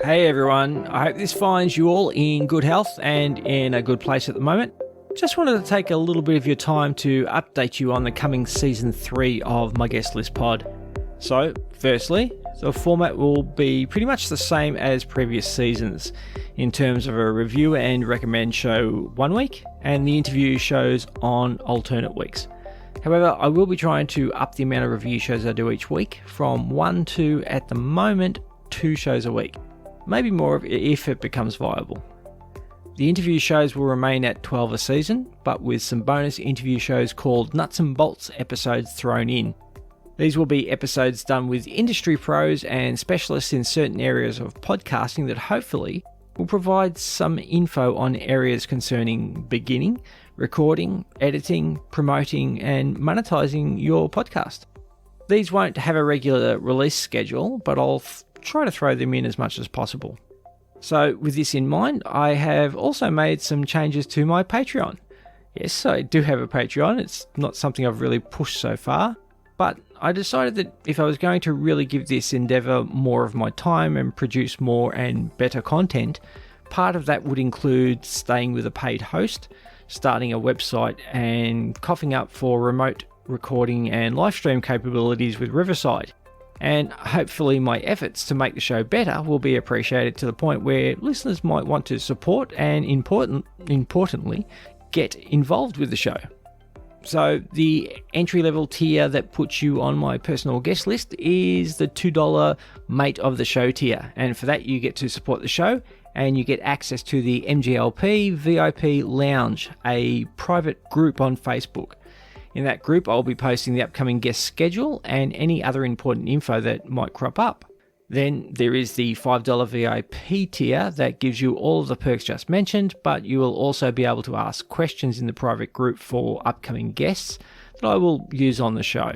Hey everyone, I hope this finds you all in good health and in a good place at the moment. Just wanted to take a little bit of your time to update you on the coming Season 3 of my Guest List Pod. So, firstly, the format will be pretty much the same as previous seasons in terms of a review and recommend show one week and the interview shows on alternate weeks. However, I will be trying to up the amount of review shows I do each week from 1 to, at the moment, 2 shows a week. Maybe more if it becomes viable. The interview shows will remain at 12 a season, but with some bonus interview shows called Nuts and Bolts episodes thrown in. These will be episodes done with industry pros and specialists in certain areas of podcasting that hopefully will provide some info on areas concerning beginning, recording, editing, promoting, and monetizing your podcast. These won't have a regular release schedule, but I'll try to throw them in as much as possible. So with this in mind, I have also made some changes to my Patreon. Yes, I do have a Patreon. It's not something I've really pushed so far, but I decided that if I was going to really give this endeavor more of my time and produce more and better content, part of that would include staying with a paid host, starting a website, and coughing up for remote recording and live stream capabilities with Riverside. And hopefully my efforts to make the show better will be appreciated to the point where listeners might want to support and importantly, get involved with the show. So the entry-level tier that puts you on my personal guest list is the $2 Mate of the Show tier. And for that you get to support the show and you get access to the MGLP VIP Lounge, a private group on Facebook. In that group, I'll be posting the upcoming guest schedule and any other important info that might crop up. Then there is the $5 VIP tier that gives you all of the perks just mentioned, but you will also be able to ask questions in the private group for upcoming guests that I will use on the show.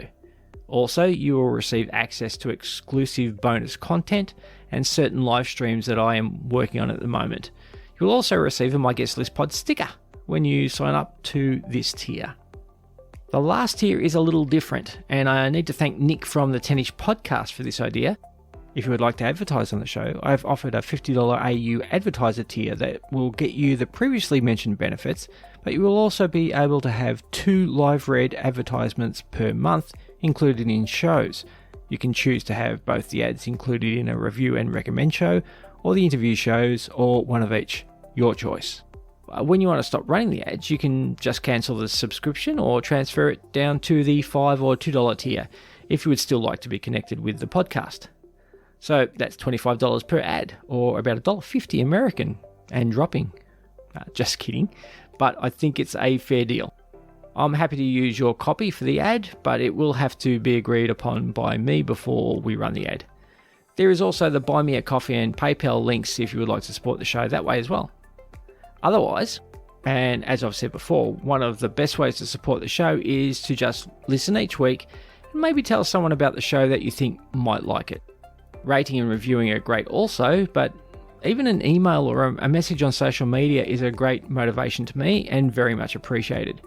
Also, you will receive access to exclusive bonus content and certain live streams that I am working on at the moment. You will also receive a My Guest List Pod sticker when you sign up to this tier. The last tier is a little different, and I need to thank Nick from the 10ish podcast for this idea. If you would like to advertise on the show, I've offered a $50 AU advertiser tier that will get you the previously mentioned benefits, but you will also be able to have 2 live read advertisements per month included in shows. You can choose to have both the ads included in a review and recommend show, or the interview shows, or one of each. Your choice. When you want to stop running the ads, you can just cancel the subscription or transfer it down to the $5 or $2 tier if you would still like to be connected with the podcast. So that's $25 per ad, or about $1.50 American, and dropping. Just kidding, but I think it's a fair deal. I'm happy to use your copy for the ad, but it will have to be agreed upon by me before we run the ad. There is also the Buy Me a Coffee and PayPal links if you would like to support the show that way as well. Otherwise, and as I've said before, one of the best ways to support the show is to just listen each week and maybe tell someone about the show that you think might like it. Rating and reviewing are great also, but even an email or a message on social media is a great motivation to me and very much appreciated.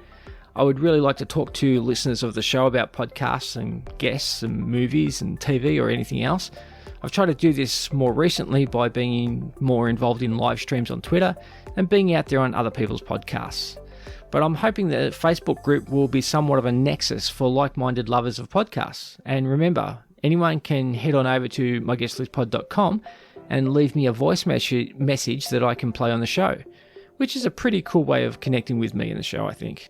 I would really like to talk to listeners of the show about podcasts and guests and movies and TV or anything else. I've tried to do this more recently by being more involved in live streams on Twitter and being out there on other people's podcasts. But I'm hoping the Facebook group will be somewhat of a nexus for like-minded lovers of podcasts. And remember, anyone can head on over to myguestlistpod.com and leave me a voice message that I can play on the show, which is a pretty cool way of connecting with me in the show, I think.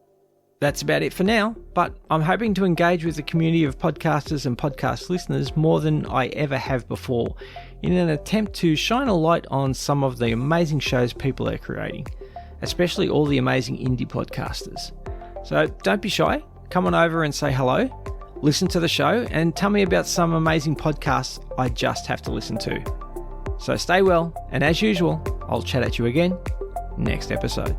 That's about it for now, but I'm hoping to engage with the community of podcasters and podcast listeners more than I ever have before in an attempt to shine a light on some of the amazing shows people are creating, especially all the amazing indie podcasters. So don't be shy, come on over and say hello, listen to the show, and tell me about some amazing podcasts I just have to listen to. So stay well, and as usual, I'll chat at you again next episode.